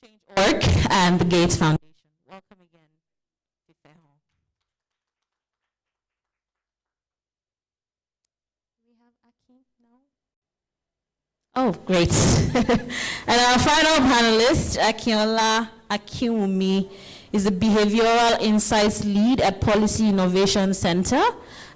Change.org and the Gates Foundation. Welcome again, Fifeho. We have Aki now. Oh, great. And our final panelist, Akinola Akinwumi, is the Behavioral Insights Lead at Policy Innovation Center.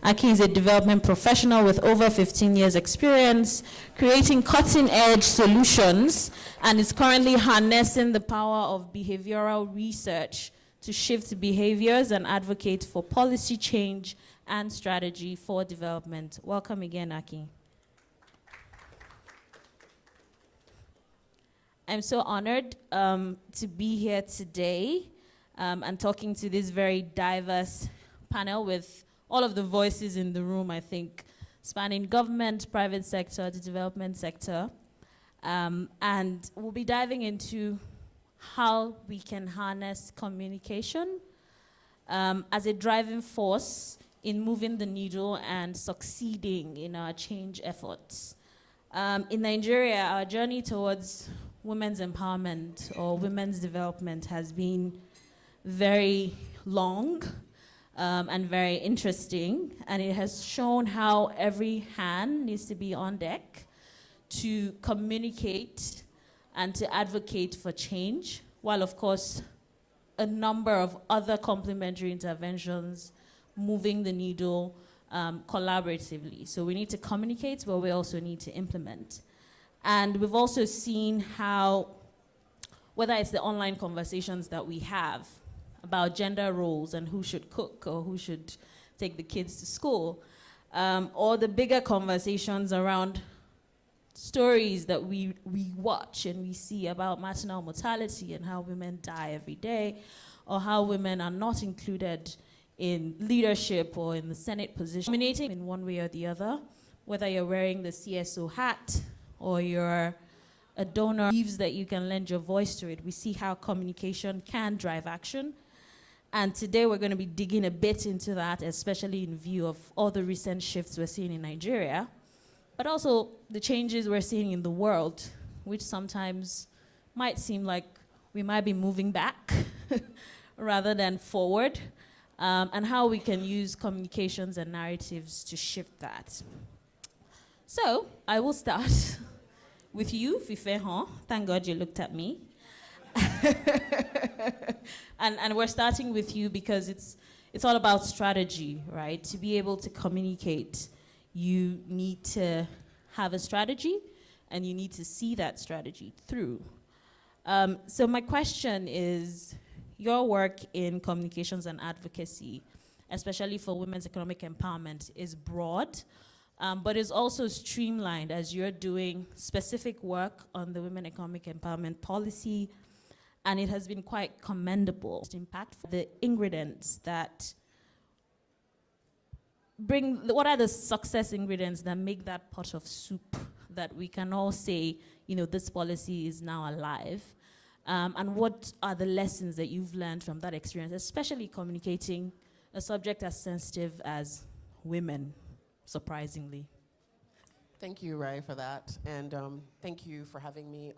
Aki is a development professional with over 15 years experience creating cutting-edge solutions and is currently harnessing the power of behavioral research to shift behaviors and advocate for policy change and strategy for development. Welcome again, Aki. I'm so honored to be here today and talking to this very diverse panel with all of the voices in the room, I think, spanning government, private sector, the development sector. And we'll be diving into how we can harness communication as a driving force in moving the needle and succeeding in our change efforts. In Nigeria, our journey towards women's empowerment or women's development has been very long and very interesting, and it has shown how every hand needs to be on deck to communicate and to advocate for change, while of course a number of other complementary interventions moving the needle collaboratively. So we need to communicate, but we also need to implement. And we've also seen how, whether it's the online conversations that we have about gender roles and who should cook or who should take the kids to school, or the bigger conversations around stories that we watch and we see about maternal mortality and how women die every day, or how women are not included in leadership or in the Senate position, dominating in one way or the other, whether you're wearing the CSO hat or you're a donor, believes that you can lend your voice to it. We see how communication can drive action. And today we're going to be digging a bit into that, especially in view of all the recent shifts we're seeing in Nigeria, but also the changes we're seeing in the world, which sometimes might seem like we might be moving back rather than forward, and how we can use communications and narratives to shift that. So I will start with you, Fifeho. Thank God you looked at me. and we're starting with you because it's all about strategy, right? To be able to communicate, you need to have a strategy and you need to see that strategy through. So my question is, your work in communications and advocacy, especially for women's economic empowerment, is broad, but is also streamlined as you're doing specific work on the women economic empowerment policy, and it has been quite commendable. Impactful. The ingredients that what are the success ingredients that make that pot of soup that we can all say, this policy is now alive? And what are the lessons that you've learned from that experience, especially communicating a subject as sensitive as women, surprisingly? Thank you, Rai, for that. And thank you for having me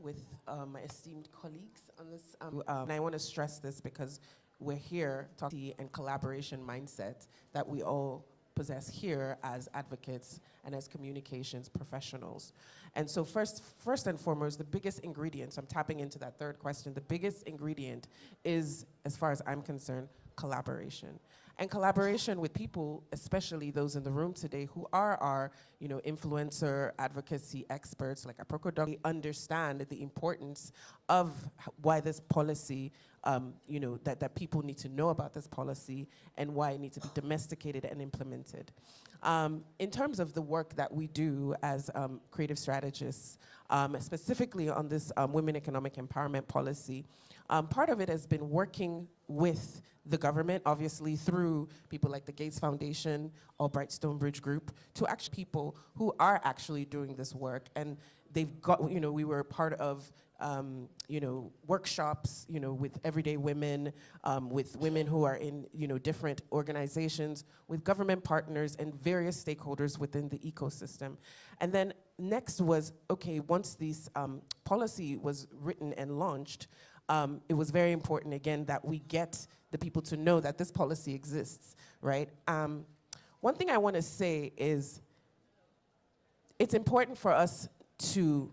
with my esteemed colleagues on this. And I want to stress this because we're here talking and collaboration mindset that we all possess here as advocates and as communications professionals. And so first and foremost, the biggest ingredient, so I'm tapping into that third question, the biggest ingredient is, as far as I'm concerned, collaboration. And collaboration with people, especially those in the room today who are our, influencer advocacy experts like Aproko, understand the importance of why this policy, that people need to know about this policy and why it needs to be domesticated and implemented. In terms of the work that we do as creative strategists, specifically on this women economic empowerment policy, part of it has been working with the government, obviously through people like the Gates Foundation, Albright Stonebridge Group, to actually people who are actually doing this work. And they've got, we were part of workshops, with everyday women, with women who are in, different organizations, with government partners and various stakeholders within the ecosystem. And then next was, okay, once this policy was written and launched, it was very important, again, that we get the people to know that this policy exists, right? One thing I want to say is it's important for us to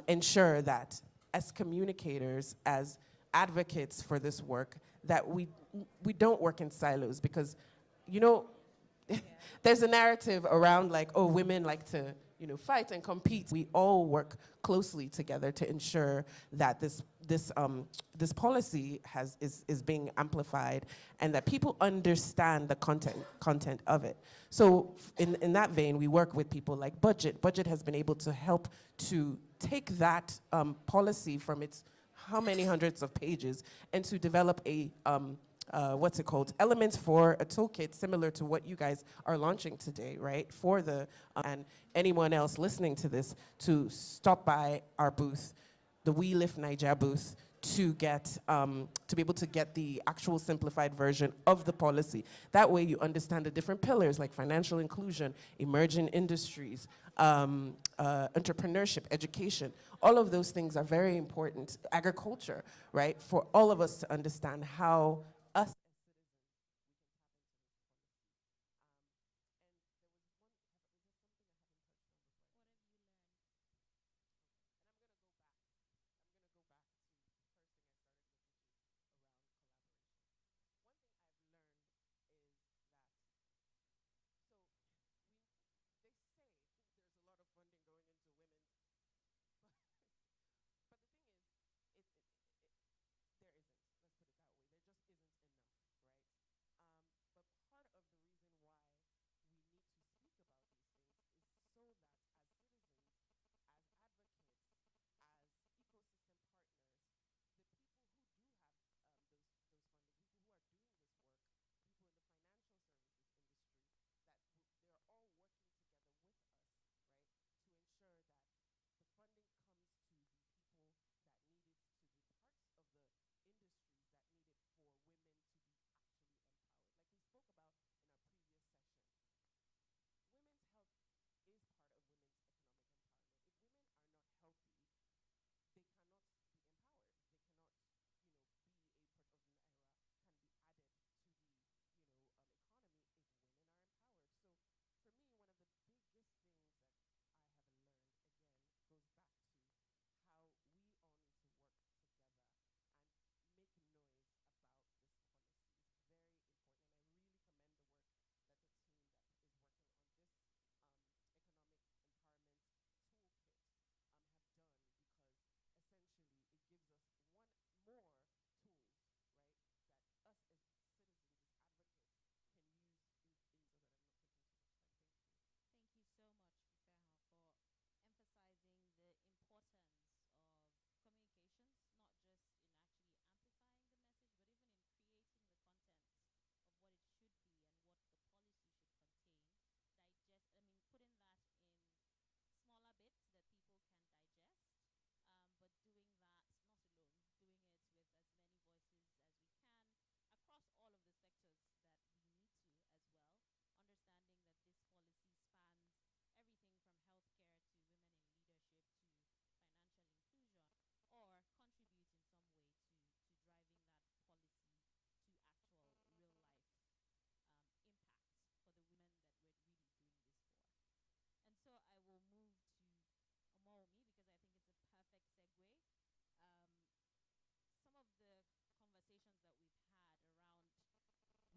ensure that as communicators, as advocates for this work, that we don't work in silos, because, there's a narrative around like, oh, women like to, fight and compete. We all work closely together to ensure that this policy is being amplified and that people understand the content of it. So in that vein, we work with people like Budget. Budget has been able to help to take that policy from its how many hundreds of pages and to develop a elements for a toolkit similar to what you guys are launching today, right? For and anyone else listening to this to stop by our booth, the We Lift Niger booth, to be able to get the actual simplified version of the policy. That way you understand the different pillars like financial inclusion, emerging industries, entrepreneurship, education. All of those things are very important. Agriculture, right? For all of us to understand how us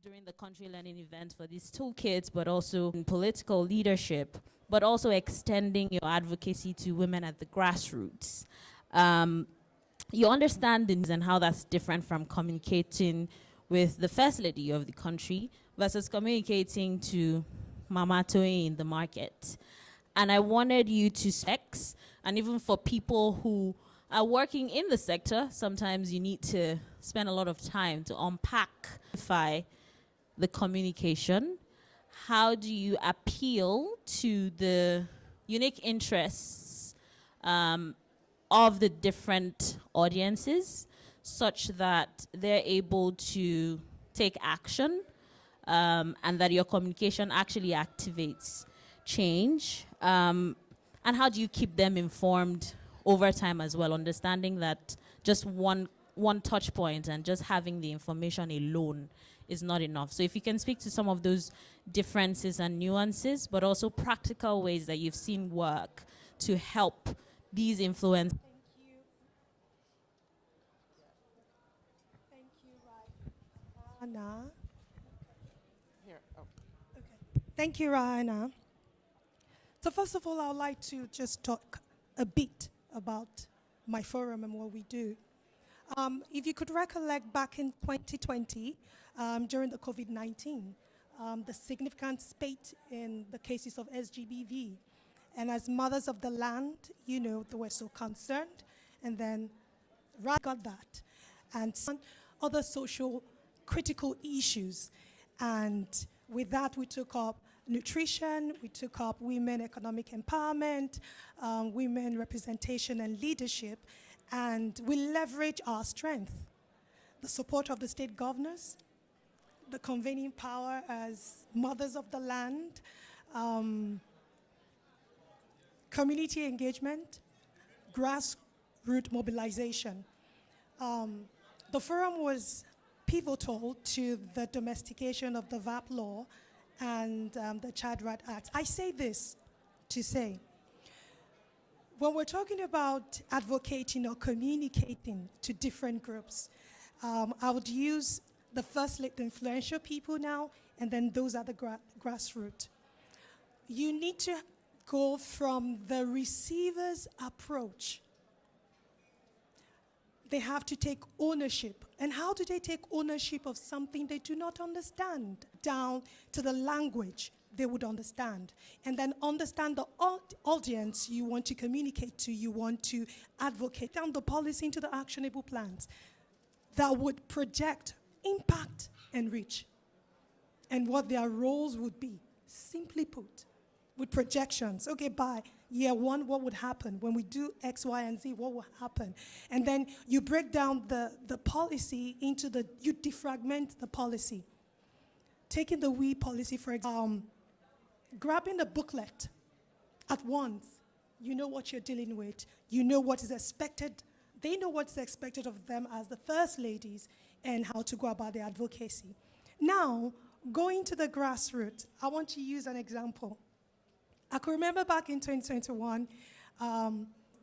during the country learning event for these toolkits, but also in political leadership, but also extending your advocacy to women at the grassroots. You understand the news and how that's different from communicating with the first lady of the country versus communicating to Mama Toyin in the market. And I wanted you to sex, and even for people who are working in the sector, sometimes you need to spend a lot of time to unpack the communication. How do you appeal to the unique interests of the different audiences such that they're able to take action, and that your communication actually activates change? And how do you keep them informed over time as well, understanding that just one touch point and just having the information alone is not enough? So if you can speak to some of those differences and nuances, but also practical ways that you've seen work to help these influence. Thank you, Rana. Here, oh. Okay. Thank you, Rana. So first of all, I would like to just talk a bit about my forum and what we do. If you could recollect back in 2020, during the COVID-19, the significant spate in the cases of SGBV. And as mothers of the land, they were so concerned. And then got that. And some other social critical issues. And with that, we took up nutrition, we took up women economic empowerment, women representation and leadership, and we leverage our strength, the support of the state governors, the convening power as mothers of the land, community engagement, grassroots mobilization. The forum was pivotal to the domestication of the VAP law and the Child Right Act. I say this to say, when we're talking about advocating or communicating to different groups, I would use the the influential people now, and then those are the grassroots. You need to go from the receiver's approach. They have to take ownership. And how do they take ownership of something they do not understand? Down to the language they would understand. And then understand the audience you want to communicate to, you want to advocate. Down the policy into the actionable plans that would project impact and reach. And what their roles would be, simply put, with projections. Okay, by year one, what would happen? When we do X, Y, and Z, what will happen? And then you break down the policy into you defragment the policy. Taking the we policy, for example, grabbing the booklet at once, you know what you're dealing with, you know what is expected, they know what's expected of them as the first ladies and how to go about their advocacy. Now, going to the grassroots, I want to use an example. I can remember back in 2021,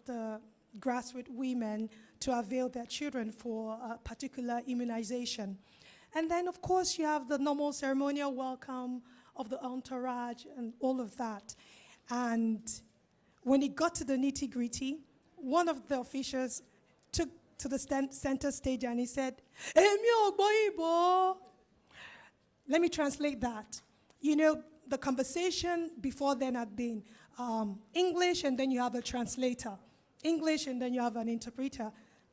the grassroots women to avail their children for a particular immunization. And then, of course, you have the normal ceremonial welcome of the entourage and all of that. And when it got to the nitty-gritty, one of the officials took to the center stage and he said, "Emi ogboyibo." Let me translate that. The conversation before then had been English, and then you have a translator. English, and then you have an interpreter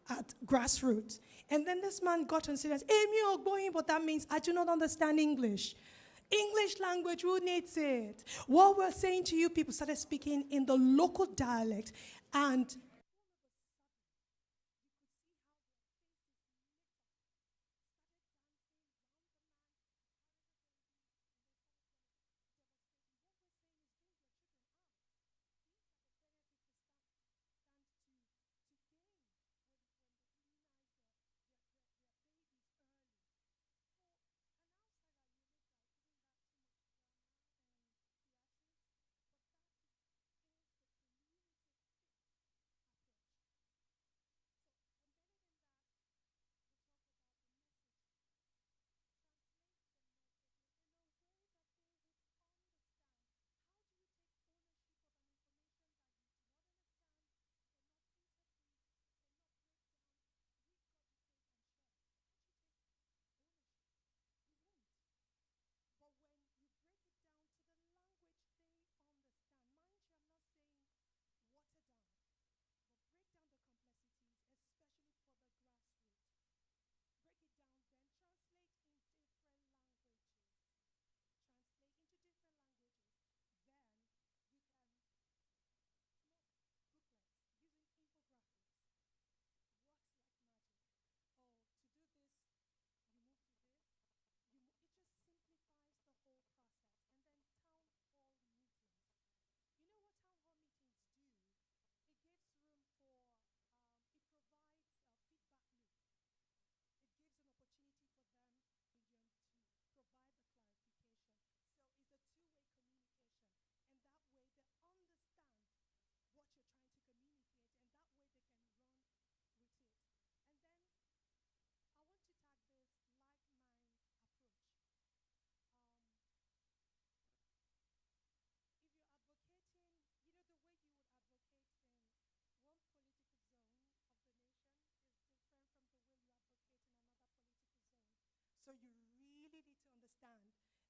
at grassroots. And then this man got on serious, "Emi ogboyin," but that means I do not understand English. English language, who needs it? What we're saying to you, people started speaking in the local dialect, and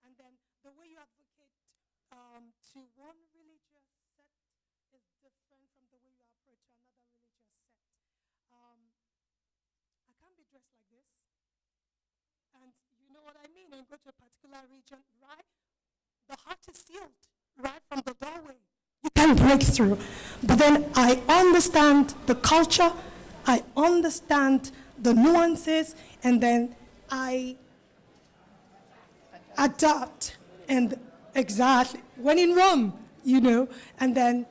And then the way you advocate to one religious sect is different from the way you approach to another religious sect. I can't be dressed like this. And you know what I mean? And go to a particular region, right? The heart is sealed right from the doorway. You can break through. But then I understand the culture, I understand the nuances, and then I adapt. And exactly, when in Rome, and then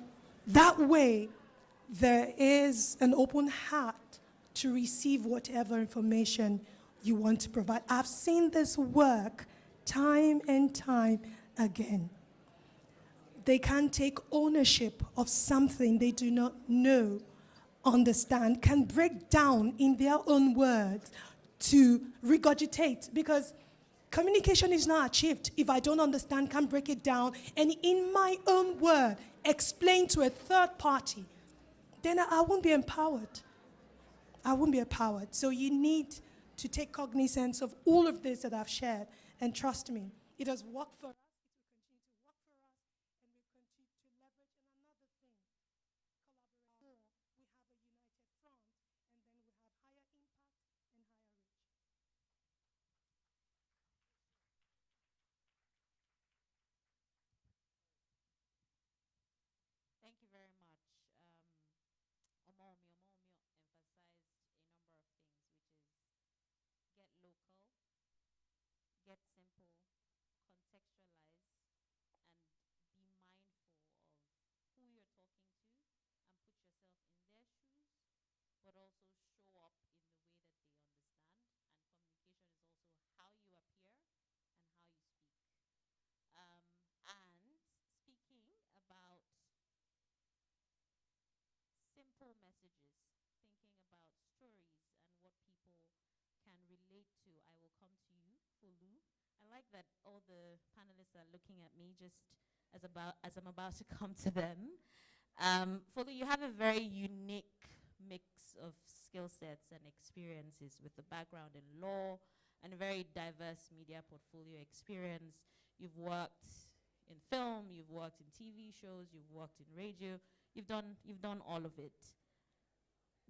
that way there is an open heart to receive whatever information you want to provide. I've seen this work time and time again. They can't take ownership of something they do not know, understand, can break down in their own words to regurgitate, because communication is not achieved if I don't understand, can break it down, and in my own word explain to a third party, then I won't be empowered. I won't be empowered. So you need to take cognizance of all of this that I've shared, and trust me, it has worked for us, it will continue to work for us, and we'll continue to leverage. And another thing, collaborate more. We have a united front, and then we have higher impact and higher reach. Thank you very much. Omomi emphasized a number of things, which is get local, get simple, contextualize, and be mindful of who you're talking to and put yourself in their shoes, but also show up in the way that they understand. And communication is also how you appear and how you speak. And speaking about simple messages, thinking about stories and what people can relate to. I will come to you, Folu. I like that all the panelists are looking at me just as I'm about to come to them. Folu, you have a very unique mix of skill sets and experiences with a background in law and a very diverse media portfolio experience. You've worked in film, you've worked in TV shows, you've worked in radio, you've done all of it.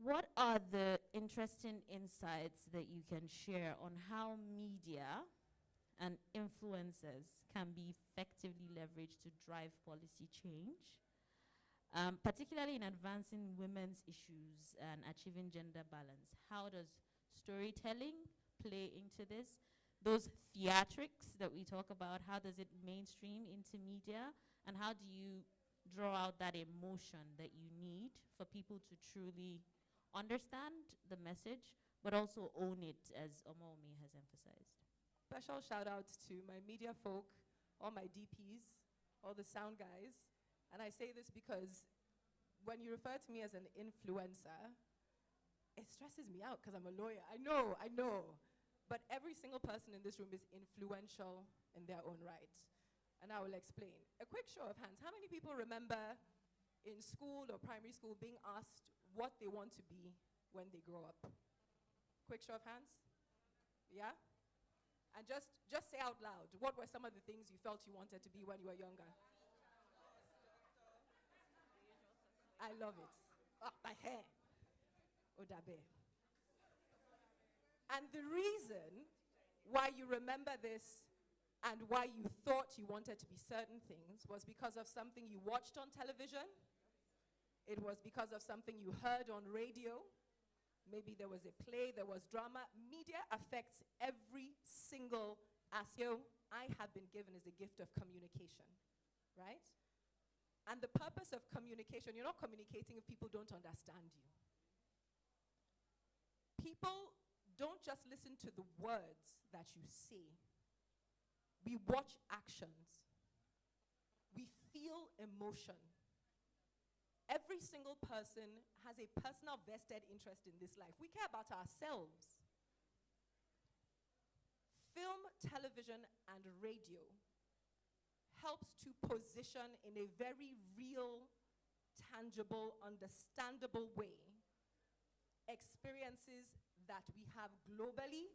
What are the interesting insights that you can share on how media and influencers can be effectively leveraged to drive policy change, particularly in advancing women's issues and achieving gender balance? How does storytelling play into this? Those theatrics that we talk about, how does it mainstream into media? And how do you draw out that emotion that you need for people to truly understand the message, but also own it, as Omomi has emphasized? Special shout out to my media folk, all my DPs, all the sound guys. And I say this because when you refer to me as an influencer, it stresses me out because I'm a lawyer. I know. But every single person in this room is influential in their own right. And I will explain. A quick show of hands. How many people remember in school or primary school being asked what they want to be when they grow up? Quick show of hands? Yeah? And just say out loud, what were some of the things you felt you wanted to be when you were younger? I love it. Oh, my hair. Odabe. And the reason why you remember this and why you thought you wanted to be certain things was because of something you watched on television. It was because of something you heard on radio. Maybe there was a play, there was drama. Media affects every single aspect. I have been given is a gift of communication, right? And the purpose of communication, you're not communicating if people don't understand you. People don't just listen to the words that you say. We watch actions. We feel emotion. Every single person has a personal vested interest in this life. We care about ourselves. Film, television, and radio helps to position in a very real, tangible, understandable way experiences that we have globally,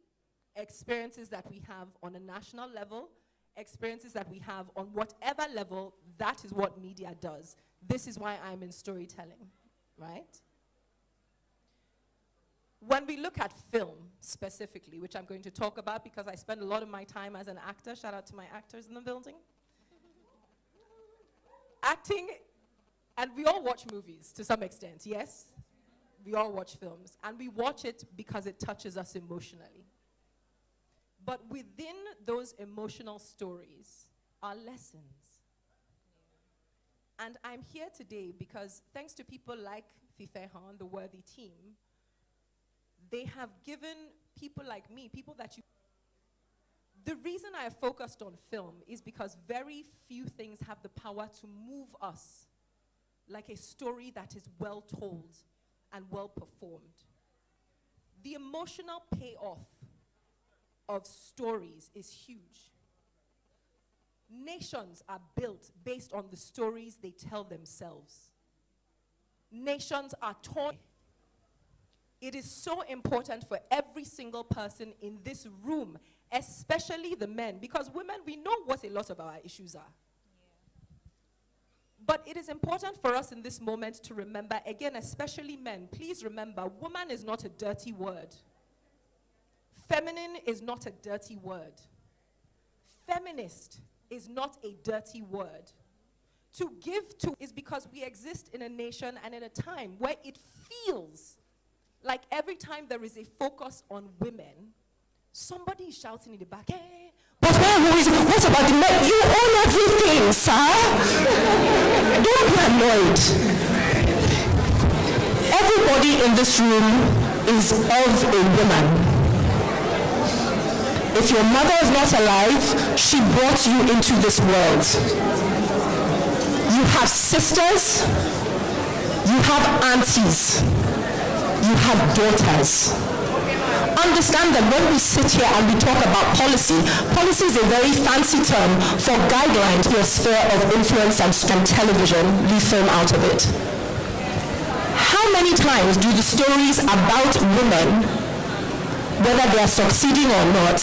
experiences that we have on a national level, experiences that we have on whatever level, that is what media does. This is why I'm in storytelling, right? When we look at film specifically, which I'm going to talk about because I spend a lot of my time as an actor, shout out to my actors in the building. Acting, and we all watch movies to some extent, yes? We all watch films, and we watch it because it touches us emotionally. But within those emotional stories are lessons. And I'm here today because thanks to people like Fifehan, the Worthy team, they have given people like me, people that you... The reason I have focused on film is because very few things have the power to move us like a story that is well told and well performed. The emotional payoff of stories is huge. Nations are built based on the stories they tell themselves. Nations are torn. It is so important for every single person in this room, especially the men, because women, we know what a lot of our issues are. But it is important for us in this moment to remember, again, especially men, please remember, woman is not a dirty word. Feminine is not a dirty word. Feminist is not a dirty word. To give to is because we exist in a nation and in a time where it feels like every time there is a focus on women, somebody is shouting in the back, hey. But what about the men? You own everything, sir. Don't be annoyed. Everybody in this room is of a woman. If your mother is not alive, she brought you into this world. You have sisters, you have aunties, you have daughters. Understand that when we sit here and we talk about policy, policy is a very fancy term for guidelines for a sphere of influence and television. Leave film out of it. How many times do the stories about women, whether they are succeeding or not,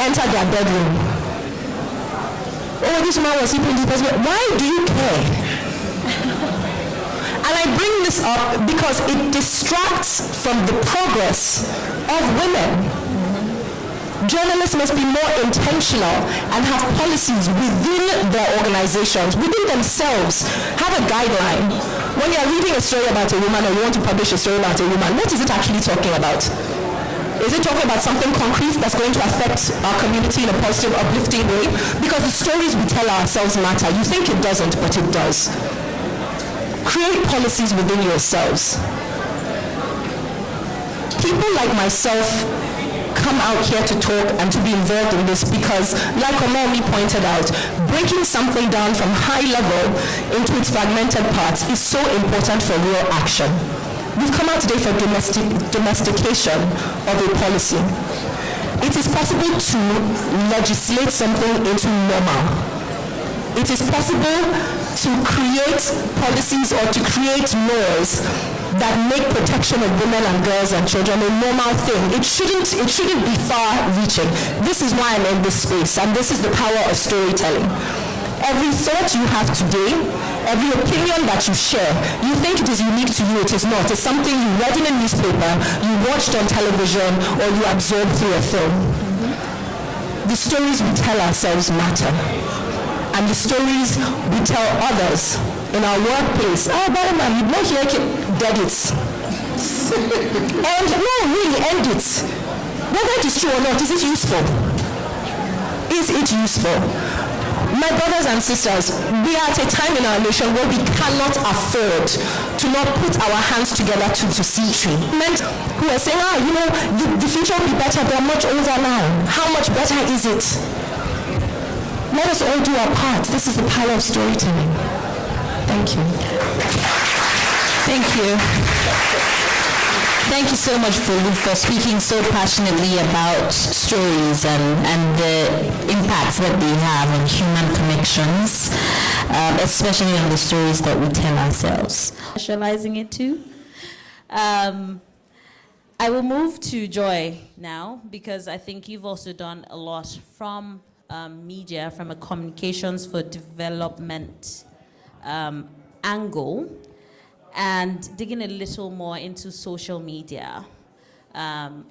enter their bedroom? Oh, this man was sleeping in this bed. Why do you care? And I bring this up because it distracts from the progress of women. Journalists must be more intentional and have policies within their organizations, within themselves, have a guideline. When you're reading a story about a woman or you want to publish a story about a woman, what is it actually talking about? Is it talking about something concrete that's going to affect our community in a positive, uplifting way? Because the stories we tell ourselves matter. You think it doesn't, but it does. Create policies within yourselves. People like myself come out here to talk and to be involved in this because, like Omomi pointed out, breaking something down from high level into its fragmented parts is so important for real action. We've come out today for domestication of a policy. It is possible to legislate something into normal. It is possible to create policies or to create laws that make protection of women and girls and children a normal thing. It shouldn't be far-reaching. This is why I'm in this space, and this is the power of storytelling. Every thought you have today, every opinion that you share, you think it is unique to you, it is not. It's something you read in a newspaper, you watched on television, or you absorbed through a film. The stories we tell ourselves matter. And the stories we tell others in our workplace. Oh, but man, you don't hear dead it. And no, really, end it. Whether it is true or not, is it useful? Is it useful? My brothers and sisters, we are at a time in our nation where we cannot afford to not put our hands together to see treatment. Who are saying, the future will be better, they're much older now. How much better is it? Let us all do our part. This is the power of storytelling. Thank you. Thank you. Thank you so much for speaking so passionately about stories and the impacts that they have on human connections, especially on the stories that we tell ourselves. Specializing it too. I will move to Joy now because I think you've also done a lot from media, from a communications for development angle, and digging a little more into social media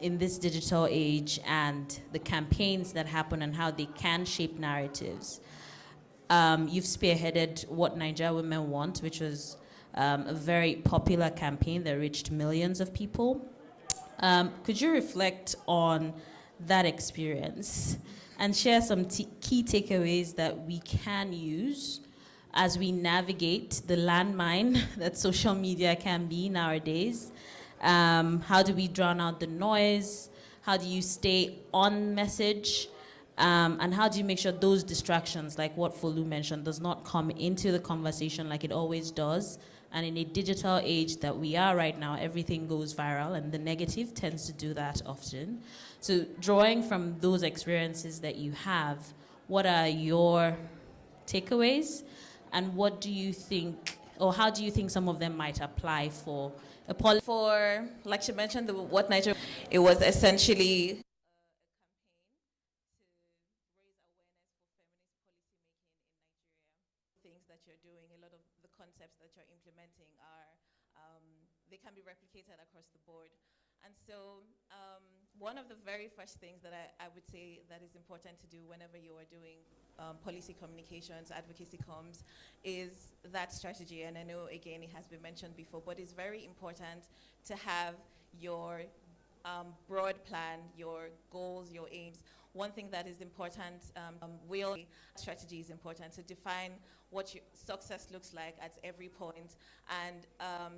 in this digital age and the campaigns that happen and how they can shape narratives. You've spearheaded What Nigeria Women Want, which was a very popular campaign that reached millions of people. Could you reflect on that experience and share some key takeaways that we can use as we navigate the landmine that social media can be nowadays? How do we drown out the noise? How do you stay on message? And how do you make sure those distractions, like what Folu mentioned, does not come into the conversation like it always does? And in a digital age that we are right now, everything goes viral, and the negative tends to do that often. So drawing from those experiences that you have, what are your takeaways? And what do you think, or how do you think some of them might apply for a policy? For, like she mentioned, the What Nigeria, it was essentially things that you're doing, a lot of the concepts that you're implementing are, they can be replicated across the board. And so one of the very first things that I would say that is important to do whenever you are doing policy communications, advocacy comms, is that strategy. And I know, again, it has been mentioned before, but it's very important to have your broad plan, your goals, your aims. One thing that is important, strategy is important to define what your success looks like at every point. And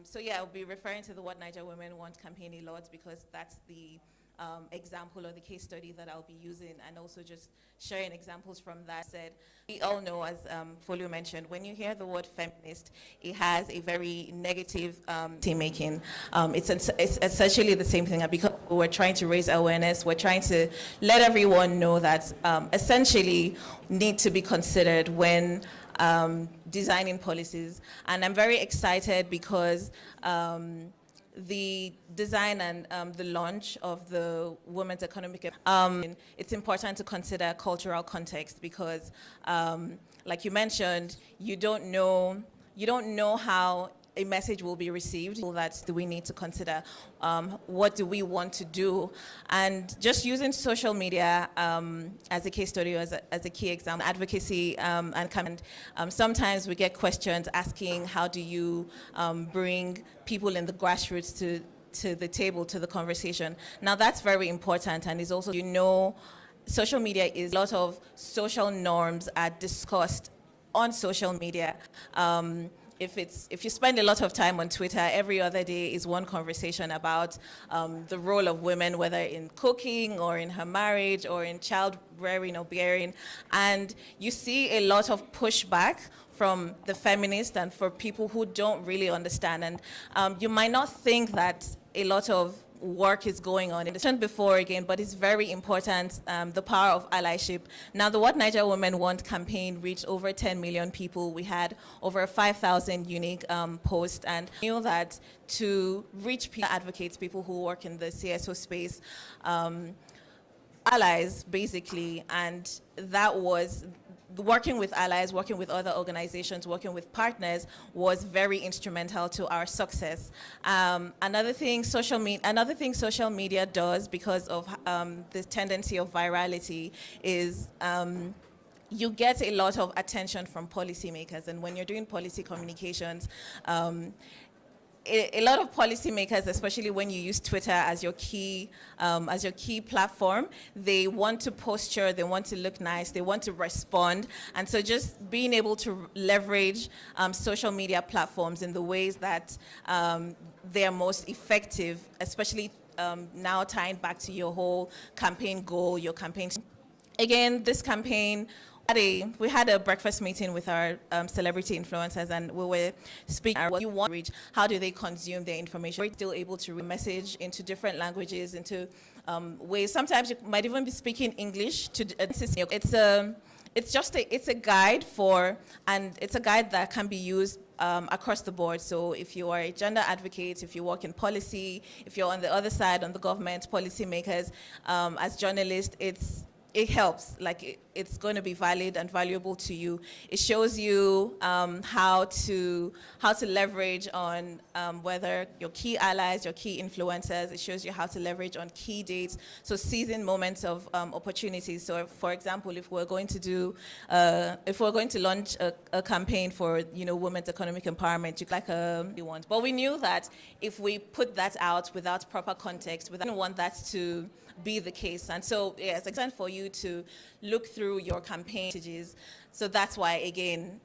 so yeah, I'll be referring to the What Nigeria Women Want campaign a lot because that's the example or the case study that I'll be using, and also just sharing examples from that. We all know, as Folu mentioned, when you hear the word feminist, it has a very negative making. It's essentially the same thing, because we're trying to raise awareness, we're trying to let everyone know that essentially need to be considered when designing policies. And I'm very excited because the design and the launch of the Women's Economic, it's important to consider cultural context because, like you mentioned, you don't know how a message will be received. That we need to consider. What do we want to do? And just using social media as a case study, as a key example, advocacy and sometimes we get questions asking, how do you bring people in the grassroots to the table, to the conversation? Now that's very important, and is also, social media is a lot of social norms are discussed on social media. If you spend a lot of time on Twitter, every other day is one conversation about the role of women, whether in cooking or in her marriage or in child rearing or bearing. And you see a lot of pushback from the feminists and for people who don't really understand. And you might not think that a lot of work is going on. I mentioned before again, but it's very important, the power of allyship. Now, the What Nigeria Women Want campaign reached over 10 million people. We had over 5,000 unique posts, and I knew that to reach advocates, people who work in the CSO space, allies, basically, and that was working with allies, working with other organizations, working with partners was very instrumental to our success. Another thing social media does, because of the tendency of virality, is you get a lot of attention from policymakers. And when you're doing policy communications, a lot of policymakers, especially when you use Twitter as your key platform, they want to posture, they want to look nice, they want to respond. And so just being able to leverage social media platforms in the ways that they are most effective, especially now tying back to your whole campaign goal, your campaign. Again, this campaign, we had a breakfast meeting with our celebrity influencers, and we were speaking what you want to reach, how do they consume their information. We're still able to message into different languages, into ways. Sometimes you might even be speaking English. it's a guide and it's a guide that can be used across the board. So if you are a gender advocate, if you work in policy, if you're on the other side, on the government, policymakers, as journalists, it helps. Like it's going to be valid and valuable to you. It shows you how to leverage on whether your key allies, your key influencers. It shows you how to leverage on key dates. So seizing moments of opportunities. So, for example, if we're going to launch a campaign for women's economic empowerment, you like we want. But we knew that if we put that out without proper context, we didn't want that to be the case. And so yes, it's important for you to look through your campaign messages. So that's why again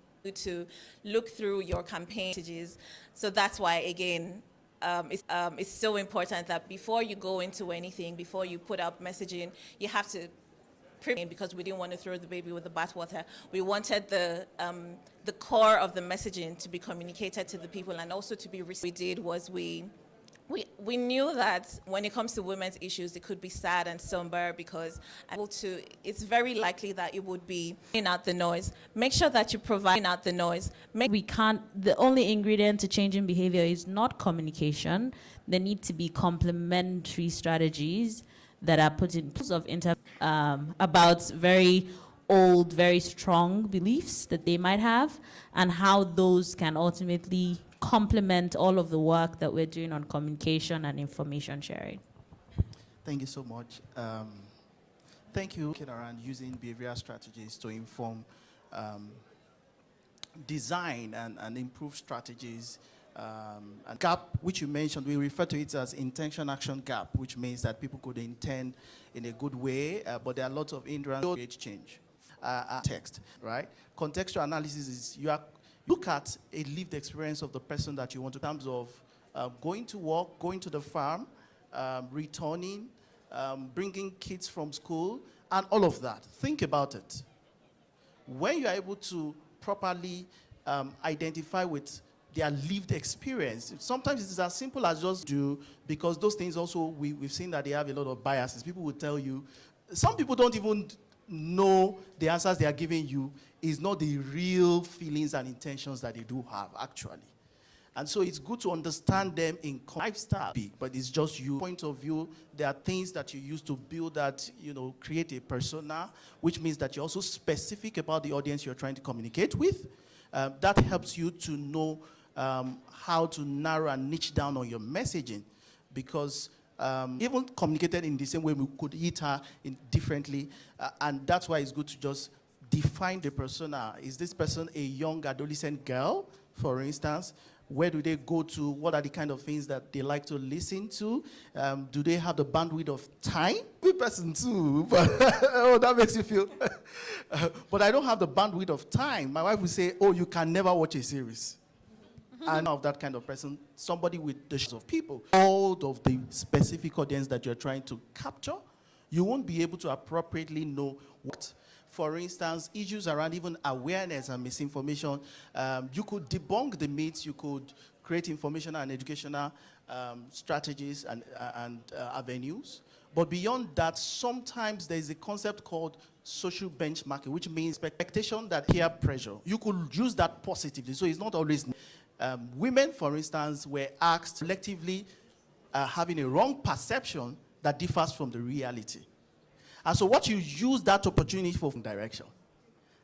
it's so important that before you go into anything, before you put up messaging, you have to because we didn't want to throw the baby with the bathwater. We wanted the core of the messaging to be communicated to the people and also to be received. What we did was we knew that when it comes to women's issues, it could be sad and somber because it's very likely that it would be in out the noise. Make sure that you provide out the noise. The only ingredient to changing behavior is not communication. There need to be complementary strategies that are put in place about very old, very strong beliefs that they might have and how those can ultimately complement all of the work that we're doing on communication and information sharing. Thank you so much. Thank you. Around using behavioral strategies to inform design and improve strategies. And gap, which you mentioned, we refer to it as intention action gap, which means that people could intend in a good way, but there are lots of hindrances to create change. Text, right? Contextual analysis is look at a lived experience of the person that you want to, in terms of going to work, going to the farm, returning, bringing kids from school, and all of that. Think about it. When you are able to properly identify with their lived experience, sometimes it is as simple as just do, because those things also, we've seen that they have a lot of biases. People will tell you, some people don't even know the answers they are giving you is not the real feelings and intentions that they do have, actually. And so it's good to understand them in lifestyle, but it's just your point of view. There are things that you use to build that, create a persona, which means that you're also specific about the audience you're trying to communicate with. That helps you to know how to narrow and niche down on your messaging, because even communicated in the same way, we could hit her differently, and that's why it's good to just define the persona. Is this person a young adolescent girl, for instance? Where do they go to? What are the kind of things that they like to listen to? Do they have the bandwidth of time? Good person too, but oh, that makes you feel. But I don't have the bandwidth of time. My wife would say, oh, you can never watch a series. And of that kind of person, somebody with the of people, all of the specific audience that you're trying to capture, you won't be able to appropriately know what. For instance, issues around even awareness and misinformation, you could debunk the myths, you could create informational and educational strategies and avenues. But beyond that, sometimes there's a concept called social benchmarking, which means expectation that peer pressure. You could use that positively, so it's not always. Women, for instance, were asked collectively having a wrong perception that differs from the reality. And so what you use that opportunity for direction.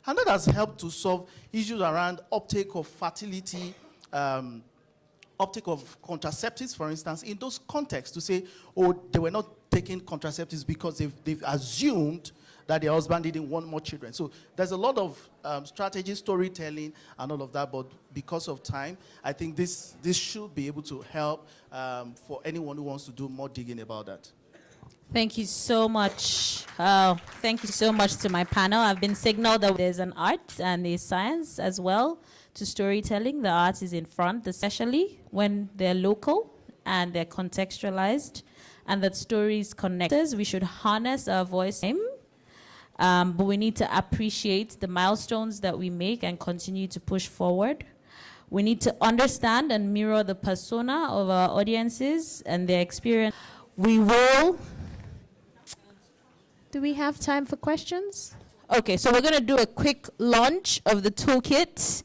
And that has helped to solve issues around uptake of fertility, uptake of contraceptives, for instance, in those contexts to say, oh, they were not taking contraceptives because they've assumed that their husband didn't want more children. So there's a lot of strategy, storytelling, and all of that, but because of time, I think this should be able to help for anyone who wants to do more digging about that. Thank you so much. Thank you so much to my panel. I've been signaled that there's an art and a science as well to storytelling. The art is in front, especially when they're local and they're contextualized, and that stories connect us. We should harness our voice, but we need to appreciate the milestones that we make and continue to push forward. We need to understand and mirror the persona of our audiences and their experience. We will. Do we have time for questions? Okay, so we're going to do a quick launch of the toolkit.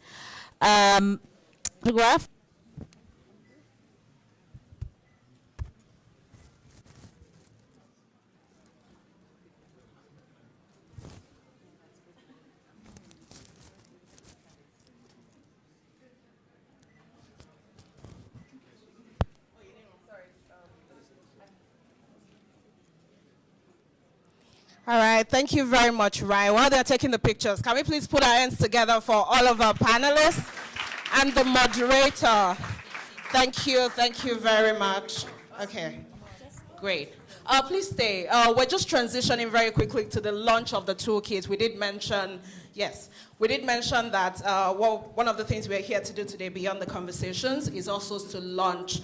Photograph. All right, thank you very much, Ryan. While they're taking the pictures, can we please put our hands together for all of our panelists and the moderator? Thank you very much. Okay, great. Please stay. We're just transitioning very quickly to the launch of the toolkit. We did mention that one of the things we're here to do today beyond the conversations is also to launch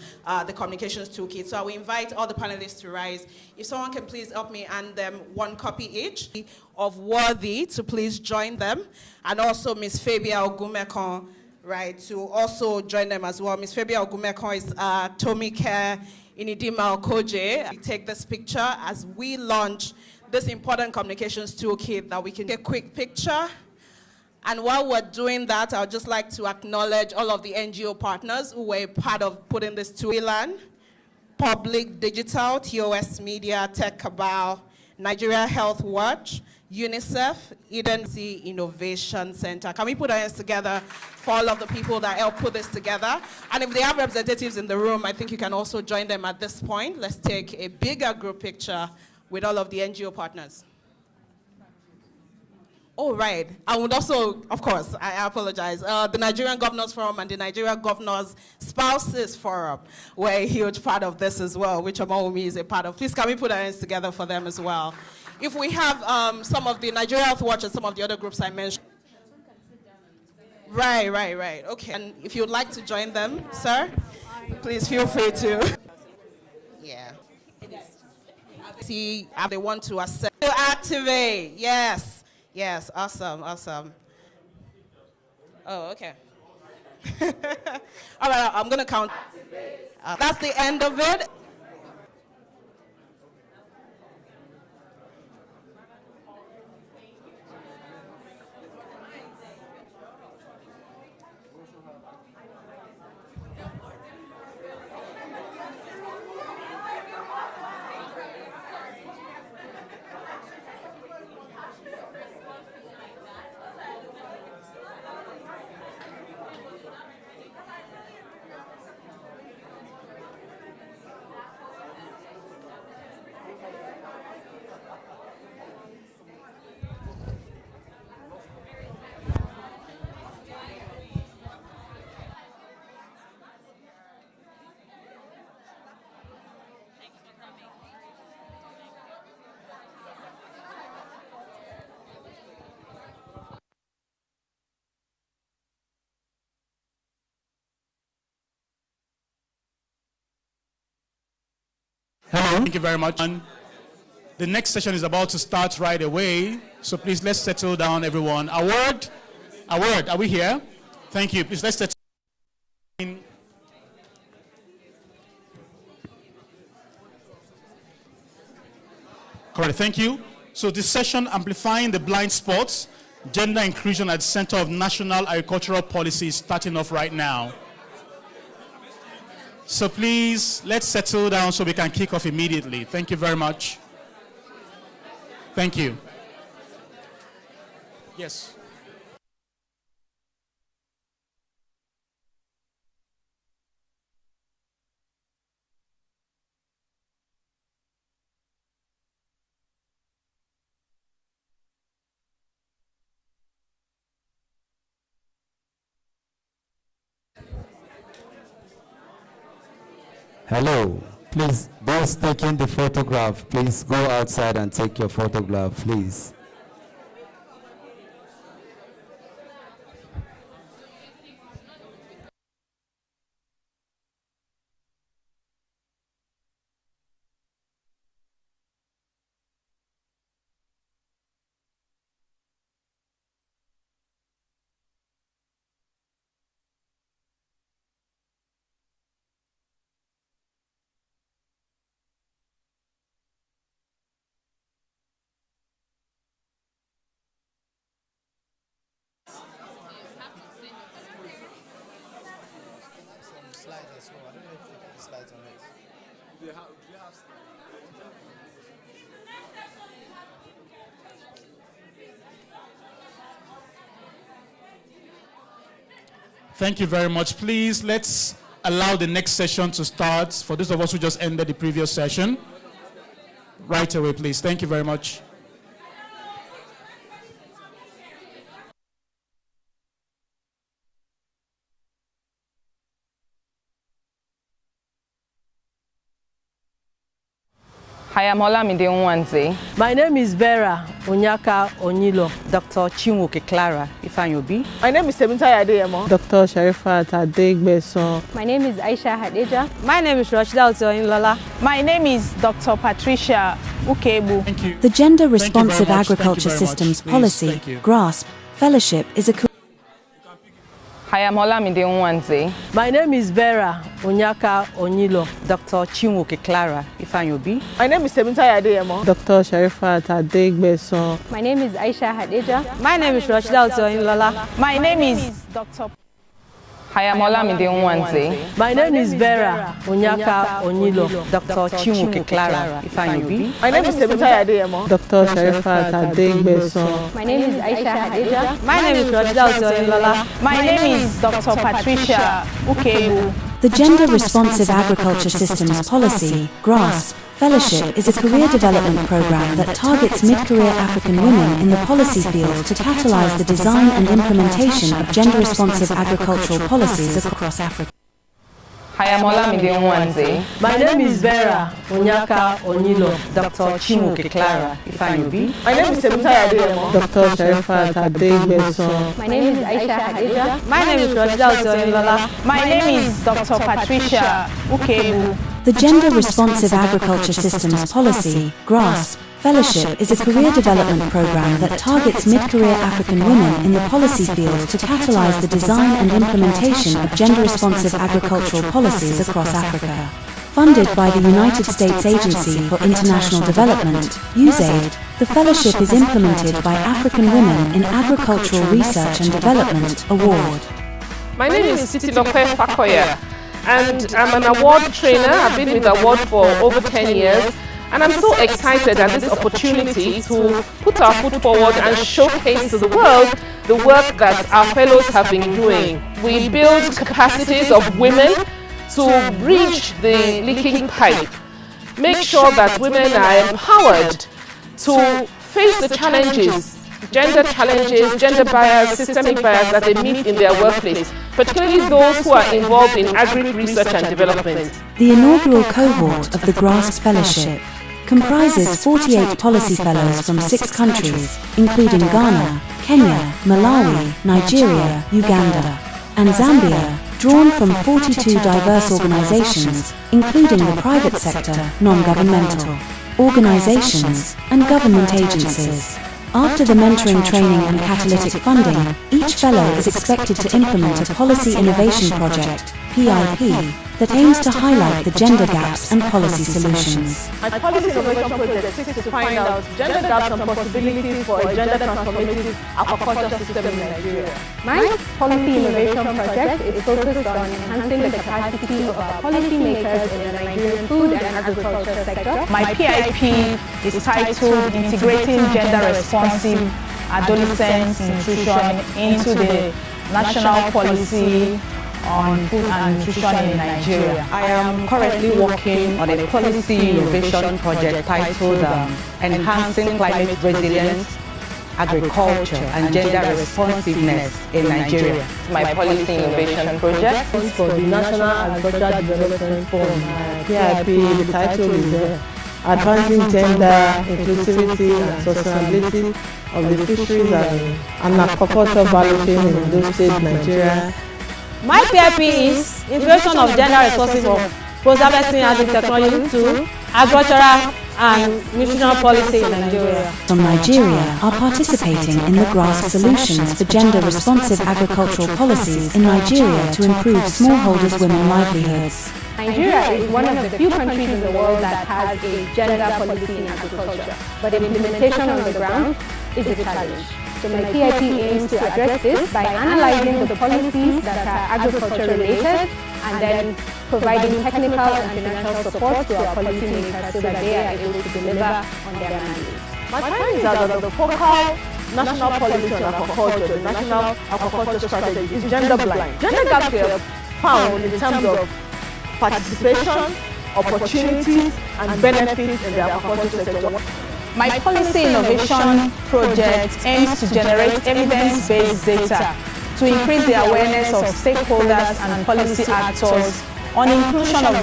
the communications toolkit. So I will invite all the panelists to rise. If someone can please help me hand them one copy each of Worthy to please join them. And also Ms. Fabia Ogumekon, right, to also join them as well. Ms. Fabia Ogumekon is Tomike Inidima Okoje. We take this picture as we launch this important communications toolkit that we can take a quick picture. And while we're doing that, I would just like to acknowledge all of the NGO partners who were part of putting this to WLAN, Public Digital, TOS Media, Tech Cabal, Nigeria Health Watch, UNICEF, Eden Sea Innovation Center. Can we put our hands together for all of the people that helped put this together? And if they have representatives in the room, I think you can also join them at this point. Let's take a bigger group picture with all of the NGO partners. Oh, right. I would also, of course, I apologize. The Nigerian Governors Forum and the Nigeria Governors Spouses Forum were a huge part of this as well, which Omoumi is a part of. Please, can we put our hands together for them as well? If we have some of the Nigeria Health Watch and some of the other groups I mentioned. Right. Okay. And if you'd like to join them, sir, please feel free to. Yeah. See, they want to activate. Yes, awesome. Oh, okay. All right, I'm going to count. That's the end of it. Hello. Thank you very much. The next session is about to start right away, so please let's settle down, everyone. A word, are we here? Thank you. Please let's settle down. Correct, thank you. So this session, Amplifying the Blind Spots, Gender Inclusion at the Center of National Agricultural Policy, is starting off right now. So please, let's settle down so we can kick off immediately. Thank you very much. Thank you. Yes. Hello, please, those taking the photograph, please go outside and take your photograph, please. slides as well. I don't know if you have slides on it. Do you have slides? Thank you very much. Please, let's allow the next session to start. For those of us who just ended the previous session, right away, please. Thank you very much. Hi, I'm Olamide Nwanze. My name is Vera Onyaka Onyilo. Dr. Chinwoke Clara Ifanyobi. My name is Semintai Adeyemo. Dr. Sharifat Adegbeson. My name is Aisha Hadeja. My name is Rashida Otoyinlola. My name is Dr. Patricia Ukebu. Thank you. The Gender Responsive Agriculture Systems Policy, GRASP, Fellowship is a... Hi, I'm Olamide Nwanze. My name is Vera Onyaka Onyilo. Dr. Chinwoke Clara Ifanyobi. My name is Semintai Adeyemo. Dr. Sharifat Adegbeson. My name is Aisha Hadeja. My name is Rashida Otoyinlola. My name is Dr. Hi, I'm Olamide Nwanze. My name is Vera Onyaka Onyilo. Dr. Chinwoke Clara Ifanyobi. My name is Semintai Adeyemo. Dr. Sharifat Adegbeson. My name is Aisha Hadeja. My name is Rashida Otoyinlola. My name is Dr. Patricia Ukebu. The Gender Responsive Agriculture Systems Policy, GRASP, Fellowship is a career development program that targets mid-career African women in the policy field to catalyze the design and implementation of gender-responsive agricultural policies across Africa. Hi, I'm Olamide Nwanze. My name is Vera Onyaka Onyilo. Dr. Chinwoke Clara Ifanyobi. My name is Semintai Adeyemo. Dr. Sharifat Adegbeson. My name is Aisha Hadeja. My name is Rashida Otoyinlola. My name is Dr. Patricia Ukebu. The Gender Responsive Agriculture Systems Policy, GRASP, Fellowship is a career development program that targets mid-career African women in the policy field to catalyze the design and implementation of gender-responsive agricultural policies across Africa. Funded by the United States Agency for International Development, USAID, the fellowship is implemented by African Women in Agricultural Research and Development Award. My name is Titilope Fakoya, and I'm an award trainer. I've been with Award for over 10 years. And I'm so excited at this opportunity to put our foot forward and showcase to the world the work that our fellows have been doing. We build capacities of women to bridge the leaking pipe, make sure that women are empowered to face the challenges, gender bias, systemic bias that they meet in their workplace, particularly those who are involved in agri-research and development. The inaugural cohort of the GRASP Fellowship comprises 48 policy fellows from 6 countries, including Ghana, Kenya, Malawi, Nigeria, Uganda, and Zambia, drawn from 42 diverse organizations, including the private sector, non-governmental organizations, and government agencies. After the mentoring training and catalytic funding, each fellow is expected to implement a policy innovation project, PIP, that aims to highlight the gender gaps and policy solutions. My policy innovation project seeks to find out gender gaps and possibilities for a gender transformative aquaculture system in Nigeria. My policy innovation project is focused on enhancing the capacity of our policymakers in the Nigerian food and agriculture sector. My PIP is titled Integrating Gender Responsive Adolescent Nutrition into the National Policy on Food and Nutrition in Nigeria. I am currently working on a policy innovation project titled Enhancing Climate Resilience, Agriculture and Gender Responsiveness in Nigeria. My policy innovation project for the National Agricultural Development Forum. PIP, the title is Advancing Gender Inclusivity and Sustainability of the Fisheries and Aquaculture Value Chain in Edo State, Nigeria. My PIP is integration of gender responsive of post-harvesting agri-technology to agricultural and nutritional policy in Nigeria. From Nigeria are participating in the GRASP Solutions for Gender Responsive Agricultural Policies in Nigeria to improve smallholders' women livelihoods. Nigeria is one of the few countries in the world that has a gender policy in agriculture, but implementation on the ground is a challenge. So my PIP aims to address this by analyzing the policies that are agriculture related and then providing technical and financial support to our policymakers so that they are able to deliver on their mandates. My findings are that the focal national policy on aquaculture, the national aquaculture strategy, is gender blind. Gender gaps were found in terms of participation, opportunities, and benefits in the aquaculture sector. My policy innovation project aims to generate evidence-based data to increase the awareness of stakeholders and policy actors on inclusion of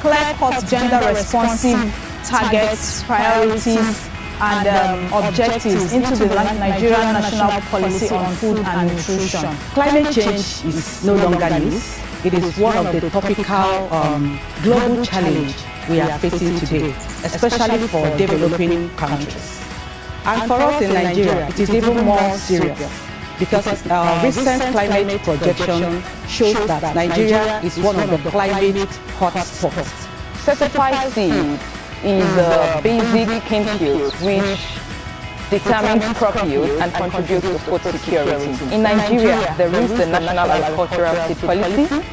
clear-cut gender-responsive targets, priorities, and objectives into the Nigerian National Policy on Food and Nutrition. Climate change is no longer news. It is one of the topical global challenges we are facing today, especially for developing countries. And for us in Nigeria, it is even more serious because our recent climate projection shows that Nigeria is one of the climate hotspots. Certified seed is a basic input which determines crop yield and contributes to food security. In Nigeria, there is the National Agricultural Seed Policy.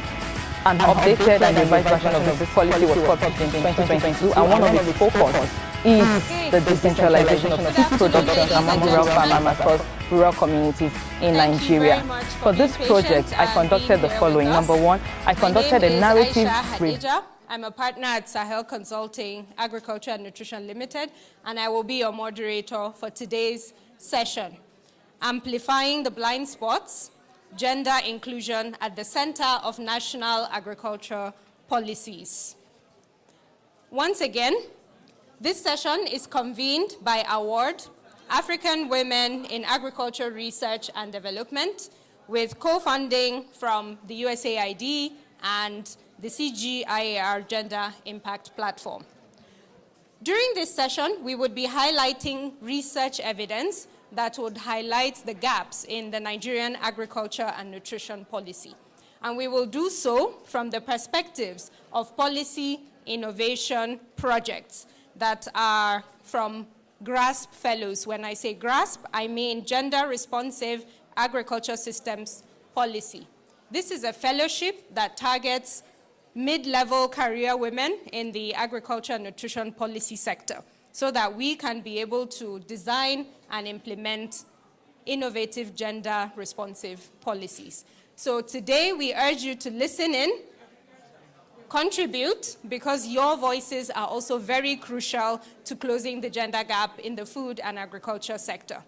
An updated and revised version of this policy was published in 2022, and one of its focus is the decentralization of seed production among rural farmers across rural communities in Nigeria. For this project, I conducted the following. Number one, I conducted a narrative review. I'm a partner at Sahel Consulting Agriculture and Nutrition Limited, and I will be your moderator for today's session. Amplifying the blind spots, gender inclusion at the center of national agriculture policies. Once again, this session is convened by AWARD, African Women in Agriculture Research and Development, with co-funding from the USAID and the CGIAR Gender Impact Platform. During this session, we would be highlighting research evidence that would highlight the gaps in the Nigerian agriculture and nutrition policy. And we will do so from the perspectives of policy innovation projects that are from GRASP fellows. When I say GRASP, I mean Gender Responsive Agriculture Systems Policy. This is a fellowship that targets mid-level career women in the agriculture and nutrition policy sector so that we can be able to design and implement innovative gender-responsive policies. So today we urge you to listen in, contribute, because your voices are also very crucial to closing the gender gap in the food and agriculture sector.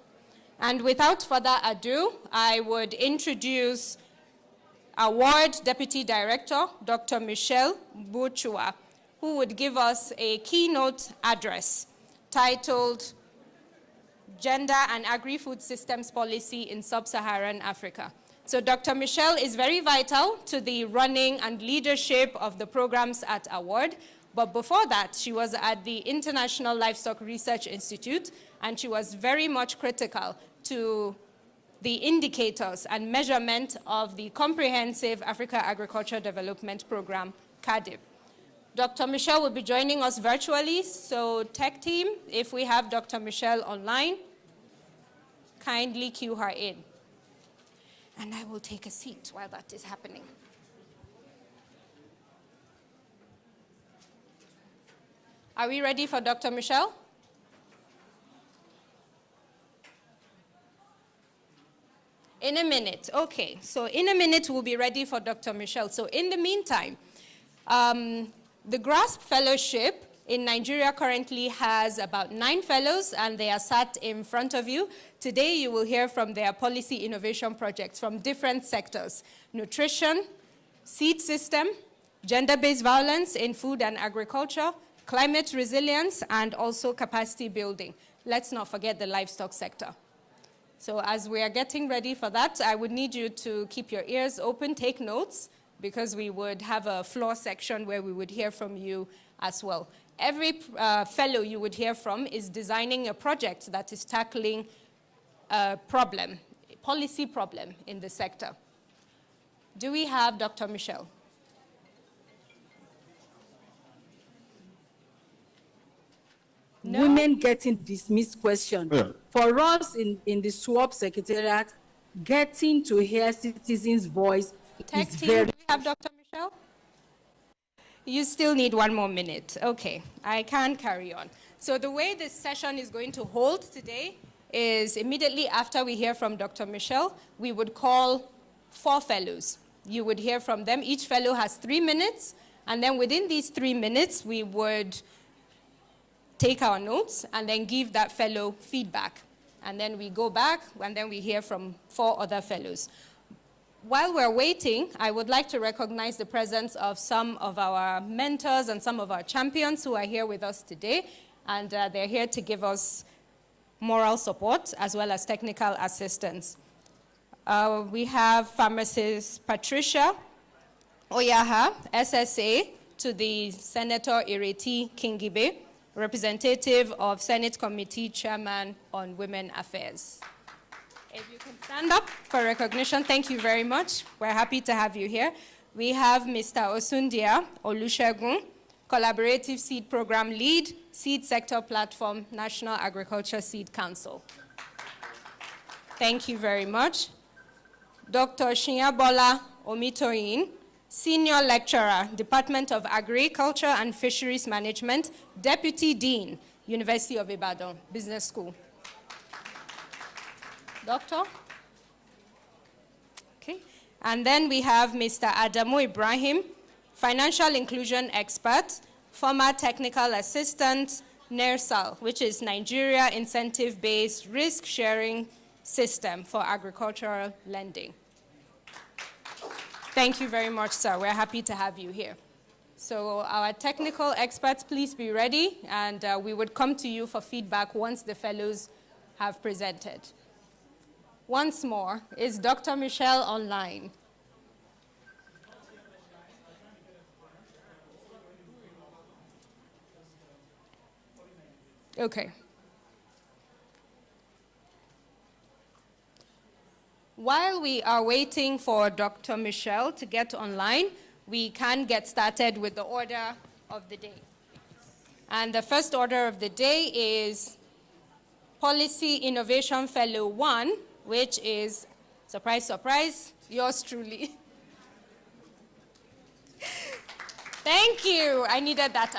And without further ado, I would introduce Award Deputy Director, Dr. Michelle Buchua, who would give us a keynote address titled Gender and Agri-Food Systems Policy in Sub-Saharan Africa. So Dr. Michelle is very vital to the running and leadership of the programs at Award. But before that, she was at the International Livestock Research Institute, and she was very much critical to the indicators and measurement of the Comprehensive Africa Agriculture Development Program, CAADP. Dr. Michelle will be joining us virtually, so tech team, if we have Dr. Michelle online, kindly cue her in. And I will take a seat while that is happening. Are we ready for Dr. Michelle? In a minute, okay. So in a minute, we'll be ready for Dr. Michelle. So in the meantime, the GRASP Fellowship in Nigeria currently has about 9 fellows, and they are sat in front of you. Today, you will hear from their policy innovation projects from different sectors: nutrition, seed system, gender-based violence in food and agriculture, climate resilience, and also capacity building. Let's not forget the livestock sector. So as we are getting ready for that, I would need you to keep your ears open, take notes, because we would have a floor section where we would hear from you as well. Every fellow you would hear from is designing a project that is tackling a problem, a policy problem in the sector. Do we have Dr. Michelle? No. Women getting dismissed question. Yeah. For us in the SWAP Secretariat, getting to hear citizens' voice Tech is team, very... do we have Dr. Michelle? You still need 1 more minute. Okay, I can carry on. So the way this session is going to hold today is immediately after we hear from Dr. Michelle, we would call 4 fellows. You would hear from them. Each fellow has 3 minutes, and then within these 3 minutes, we would take our notes and then give that fellow feedback. And then we go back, and then we hear from 4 other fellows. While we're waiting, I would like to recognize the presence of some of our mentors and some of our champions who are here with us today, and they're here to give us moral support as well as technical assistance. We have Pharmacist Patricia Oyaha, SSA, to the Senator Ireti Kingibe, representative of Senate Committee Chairman on Women Affairs. If you can stand up for recognition, thank you very much. We're happy to have you here. We have Mr. Osundia Olusegun, Collaborative Seed Program Lead, Seed Sector Platform, National Agriculture Seed Council. Thank you very much. Dr. Shinyabola Omitoyin, Senior Lecturer, Department of Agriculture and Fisheries Management, Deputy Dean, University of Ibadan, Business School. Doctor? Okay. And then we have Mr. Adamu Ibrahim, Financial Inclusion Expert, former Technical Assistant, NERSAL, which is Nigeria Incentive-Based Risk-Sharing System for Agricultural Lending. Thank you very much, sir. We're happy to have you here. So our technical experts, please be ready, and we would come to you for feedback once the fellows have presented. Once more, is Dr. Michelle online? Okay. While we are waiting for Dr. Michelle to get online, we can get started with the order of the day. And the first order of the day is Policy Innovation Fellow 1, which is, surprise, surprise, yours truly. Thank you. I needed that